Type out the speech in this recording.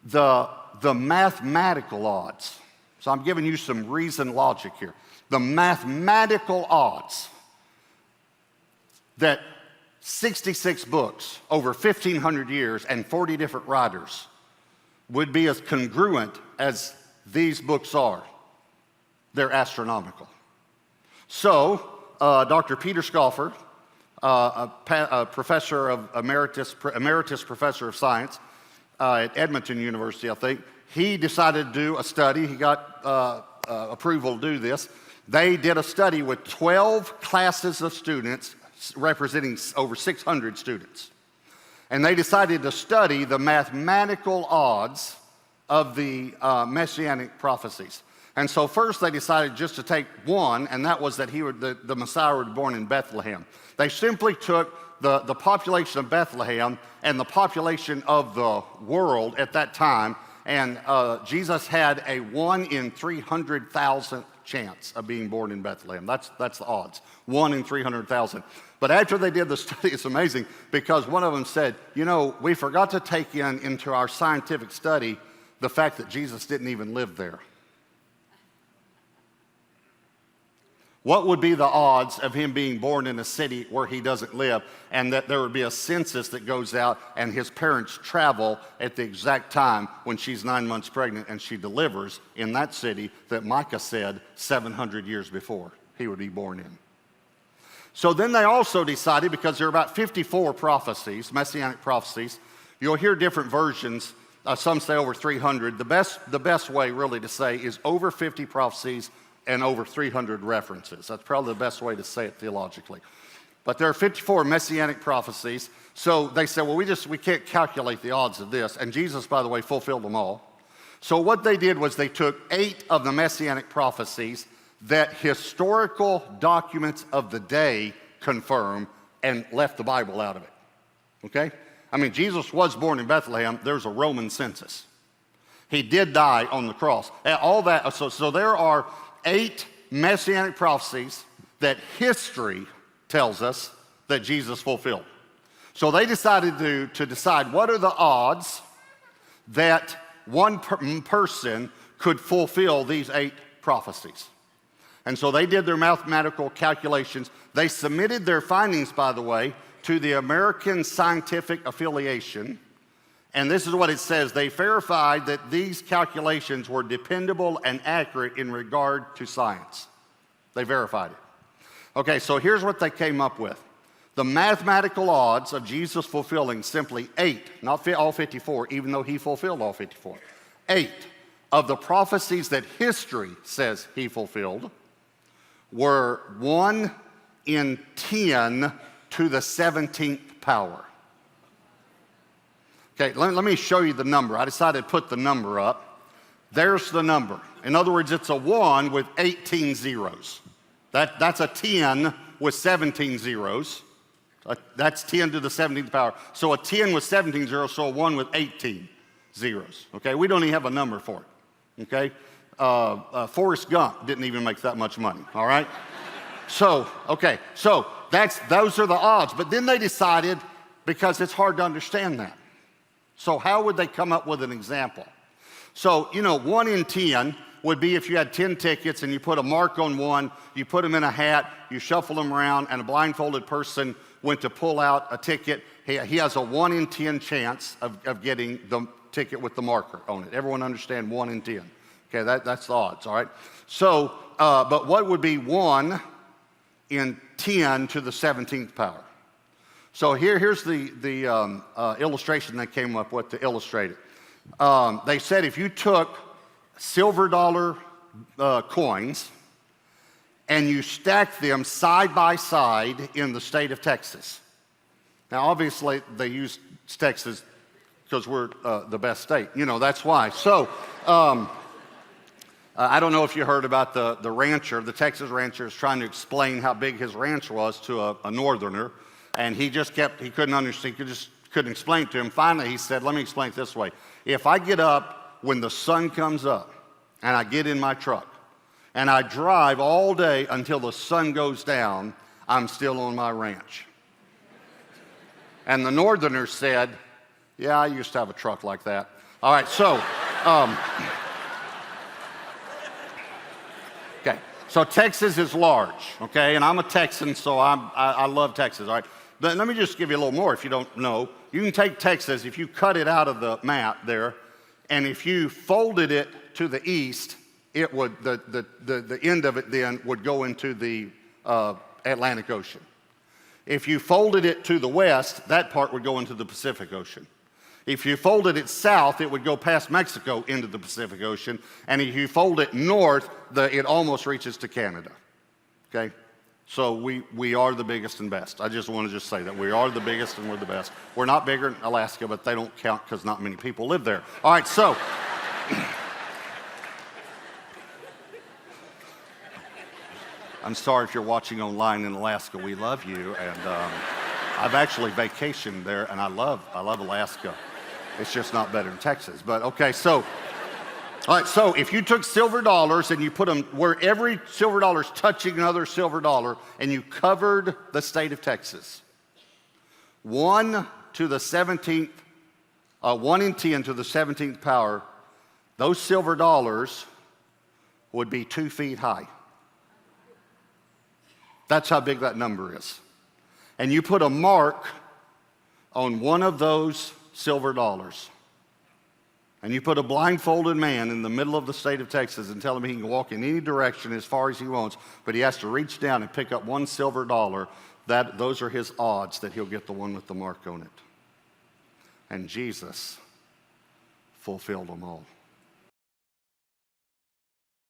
the mathematical odds. So I'm giving you some reasoned logic here. The mathematical odds that 66 books over 1,500 years and 40 different writers would be as congruent as these books are, they're astronomical. So, Dr. Peter Scoffer, a professor of emeritus professor of science at Edmonton University, I think, he decided to do a study. He got approval to do this. They did a study with 12 classes of students representing over 600 students. And they decided to study the mathematical odds of the messianic prophecies. And so first they decided just to take one, and that was that the Messiah would be born in Bethlehem. They simply took the population of Bethlehem and the population of the world at that time, and Jesus had a 1 in 300,000 chance of being born in Bethlehem. That's the odds, 1 in 300,000. But after they did the study, it's amazing because one of them said, you know, we forgot to take into our scientific study the fact that Jesus didn't even live there. What would be the odds of him being born in a city where he doesn't live, and that there would be a census that goes out and his parents travel at the exact time when she's 9 months pregnant and she delivers in that city that Micah said 700 years before he would be born in? So then they also decided, because there are about 54 prophecies, messianic prophecies, you'll hear different versions. Some say over 300. The best way really to say is over 50 prophecies and over 300 references. That's probably the best way to say it theologically. But there are 54 messianic prophecies. So they said, well, we can't calculate the odds of this. And Jesus, by the way, fulfilled them all. So what they did was they took 8 of the messianic prophecies that historical documents of the day confirm and left the Bible out of it. Okay? I mean, Jesus was born in Bethlehem. There's a Roman census. He did die on the cross. And all that. So there are 8 messianic prophecies that history tells us that Jesus fulfilled. So they decided to decide what are the odds that one person could fulfill these 8 prophecies. And so they did their mathematical calculations. They submitted their findings, by the way, to the American Scientific Affiliation. And this is what it says. They verified that these calculations were dependable and accurate in regard to science. They verified it. Okay, so here's what they came up with. The mathematical odds of Jesus fulfilling simply 8, not all 54, even though he fulfilled all 54, 8 of the prophecies that history says he fulfilled were 1 in 10 to the 17th power. Okay, let me show you the number. I decided to put the number up. There's the number. In other words, it's a 1 with 18 zeros. That's a 10 with 17 zeros. That's 10 to the 17th power. So a 10 with 17 zeros, so a 1 with 18 zeros. Okay, we don't even have a number for it. Okay, Forrest Gump didn't even make that much money. All right. So those are the odds. But then they decided, because it's hard to understand that. So how would they come up with an example? So, 1 in 10 would be if you had 10 tickets and you put a mark on one, you put them in a hat, you shuffle them around, and a blindfolded person went to pull out a ticket. He has a 1 in 10 chance of getting the ticket with the marker on it. Everyone understand 1 in 10? Okay, that's the odds, all right? So, but what would be 1 in 10 to the 17th power? So here's the illustration they came up with to illustrate it. They said if you took silver dollar coins and you stacked them side by side in the state of Texas. Now, obviously, they use Texas because we're the best state. That's why. So I don't know if you heard about the rancher, the Texas rancher is trying to explain how big his ranch was to a northerner. And he couldn't understand, couldn't explain it to him. Finally, he said, let me explain it this way. If I get up when the sun comes up and I get in my truck and I drive all day until the sun goes down, I'm still on my ranch. And the northerner said, Yeah, I used to have a truck like that. All right, so, okay. So Texas is large, okay? And I'm a Texan, so I love Texas, all right? But let me just give you a little more if you don't know. You can take Texas, if you cut it out of the map there, and if you folded it to the east, it would, the end of it then would go into the Atlantic Ocean. If you folded it to the west, that part would go into the Pacific Ocean. If you folded it south, it would go past Mexico into the Pacific Ocean. And if you fold it north, it almost reaches to Canada. Okay? So we are the biggest and best. I just want to say that. We are the biggest and we're the best. We're not bigger than Alaska, but they don't count because not many people live there. All right, so. I'm sorry if you're watching online in Alaska. We love you. And I've actually vacationed there, and I love Alaska. It's just not better than Texas. But okay, so. All right, so if you took silver dollars and you put them where every silver dollar is touching another silver dollar, and you covered the state of Texas, 1 to the 17th, 1 in 10 to the 17th power, those silver dollars would be 2 feet high. That's how big that number is. And you put a mark on one of those silver dollars. And you put a blindfolded man in the middle of the state of Texas and tell him he can walk in any direction as far as he wants, but he has to reach down and pick up one silver dollar. Those are his odds that he'll get the one with the mark on it. And Jesus fulfilled them all.